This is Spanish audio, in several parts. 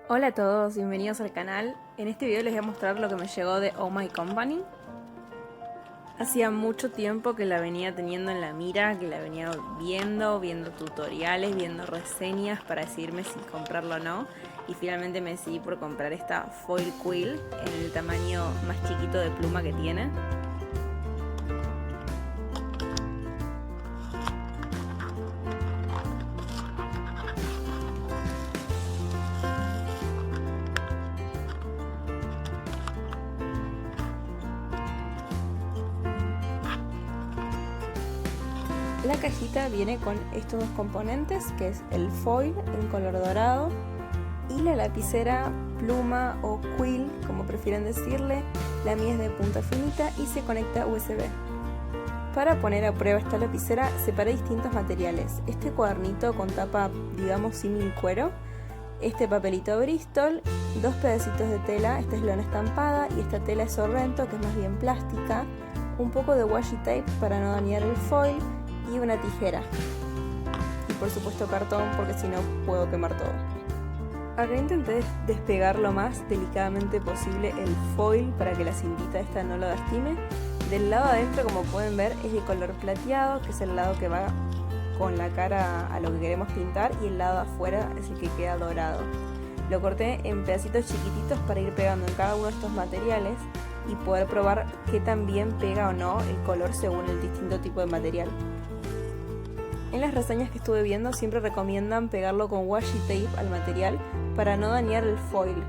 Hola a todos, bienvenidos al canal. En este video les voy a mostrar lo que me llegó de Oh My Company. Hacía mucho tiempo que la venía teniendo en la mira, que la venía viendo tutoriales, viendo reseñas para decidirme si comprarlo o no. Y finalmente me decidí por comprar esta foil quill en el tamaño más chiquito de pluma que tiene. La cajita viene con estos dos componentes, que es el foil en color dorado y la lapicera pluma o quill, como prefieren decirle. La mía es de punta finita y se conecta USB. Para poner a prueba esta lapicera separé distintos materiales. Este cuadernito con tapa, digamos, símil cuero, este papelito Bristol, dos pedacitos de tela, esta es lona estampada y esta tela es Sorrento, que es más bien plástica, un poco de washi tape para no dañar el foil y una tijera. Y por supuesto cartón, porque si no puedo quemar todo. Acá intenté despegar lo más delicadamente posible el foil para que la cintita esta no lo lastime. Del lado adentro, como pueden ver, es de color plateado, que es el lado que va con la cara a lo que queremos pintar, y el lado afuera es el que queda dorado. Lo corté en pedacitos chiquititos para ir pegando en cada uno de estos materiales y poder probar qué tan bien pega o no el color según el distinto tipo de material. En las reseñas que estuve viendo siempre recomiendan pegarlo con washi tape al material para no dañar el foil.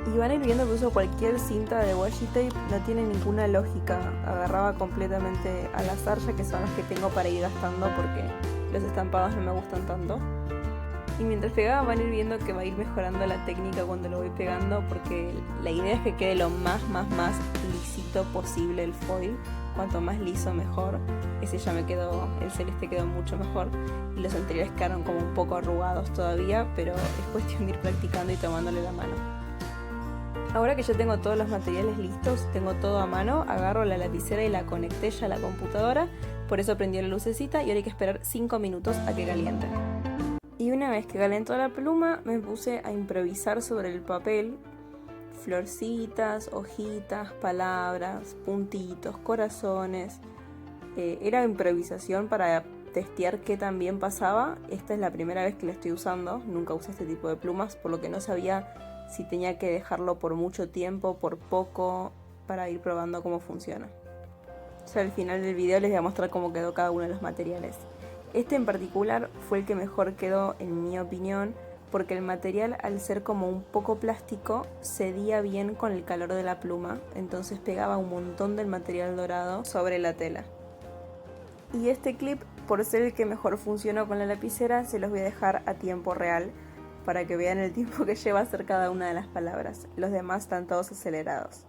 Y van a ir viendo que uso cualquier cinta de washi tape, no tiene ninguna lógica, agarraba completamente al azar, ya que son las que tengo para ir gastando porque los estampados no me gustan tanto. Y mientras pegaba van a ir viendo que va a ir mejorando la técnica cuando lo voy pegando, porque la idea es que quede lo más lisito posible el foil. Cuanto más liso mejor. Ese ya me quedó, el celeste quedó mucho mejor y los anteriores quedaron como un poco arrugados todavía, pero es cuestión de ir practicando y tomándole la mano. Ahora que ya tengo todos los materiales listos, tengo todo a mano, agarro la lapicera y la conecté ya a la computadora, por eso prendió la lucecita y ahora hay que esperar 5 minutos a que caliente. Y una vez que calentó la pluma me puse a improvisar sobre el papel. Florcitas, hojitas, palabras, puntitos, corazones. Era improvisación para testear qué tan bien pasaba. Esta es la primera vez que la estoy usando, nunca usé este tipo de plumas, por lo que no sabía si tenía que dejarlo por mucho tiempo, por poco, para ir probando cómo funciona. Ya al final del video les voy a mostrar cómo quedó cada uno de los materiales. Este en particular fue el que mejor quedó en mi opinión, porque el material, al ser como un poco plástico, cedía bien con el calor de la pluma, entonces pegaba un montón del material dorado sobre la tela. Y este clip, por ser el que mejor funcionó con la lapicera, se los voy a dejar a tiempo real para que vean el tiempo que lleva a hacer cada una de las palabras. Los demás están todos acelerados.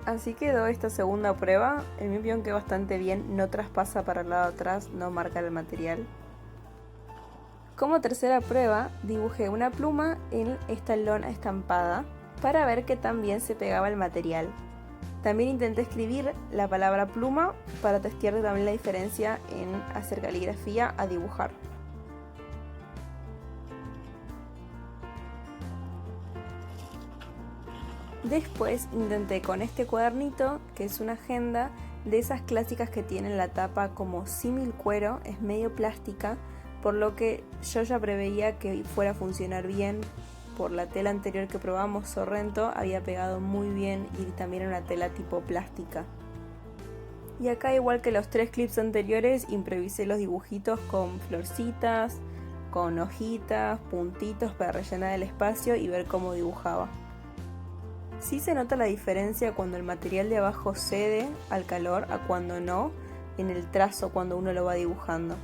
Así quedó esta segunda prueba. En mi opinión quedó bastante bien, no traspasa para el lado de atrás, no marca el material. Como tercera prueba, dibujé una pluma en esta lona estampada para ver qué tan bien se pegaba el material. También intenté escribir la palabra pluma para testear también la diferencia en hacer caligrafía a dibujar. Después intenté con este cuadernito, que es una agenda de esas clásicas que tienen la tapa como símil cuero, es medio plástica, por lo que yo ya preveía que fuera a funcionar bien. Por la tela anterior que probamos, Sorrento, había pegado muy bien y también era una tela tipo plástica. Y acá, igual que los 3 clips anteriores, improvisé los dibujitos con florcitas, con hojitas, puntitos para rellenar el espacio y ver cómo dibujaba. Sí se nota la diferencia cuando el material de abajo cede al calor a cuando no, en el trazo cuando uno lo va dibujando.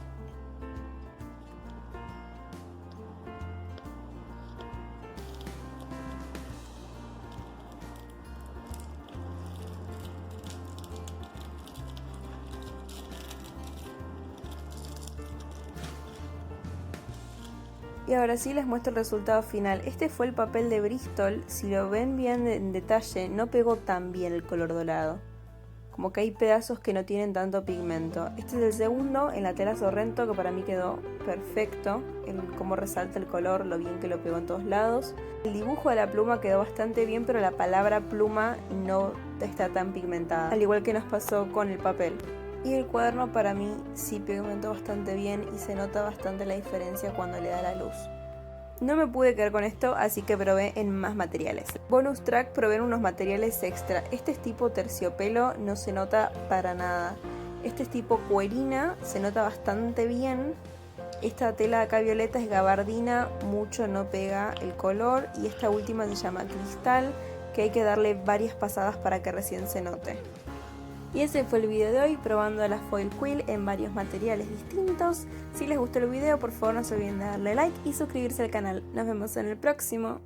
Y ahora sí les muestro el resultado final. Este fue el papel de Bristol. Si lo ven bien en detalle, no pegó tan bien el color dorado. Como que hay pedazos que no tienen tanto pigmento. Este es el segundo en la tela Sorrento, que para mí quedó perfecto. Cómo resalta el color, lo bien que lo pegó en todos lados. El dibujo de la pluma quedó bastante bien, pero la palabra pluma no está tan pigmentada, al igual que nos pasó con el papel. Y el cuaderno para mí sí pigmentó bastante bien y se nota bastante la diferencia cuando le da la luz. No me pude quedar con esto, así que probé en más materiales. Bonus track, probé en unos materiales extra. Este es tipo terciopelo, no se nota para nada. Este es tipo cuerina, se nota bastante bien. Esta tela de acá violeta es gabardina, mucho no pega el color. Y esta última se llama cristal, que hay que darle varias pasadas para que recién se note. Y ese fue el video de hoy, probando la foil quill en varios materiales distintos. Si les gustó el video, por favor no se olviden de darle like y suscribirse al canal. Nos vemos en el próximo.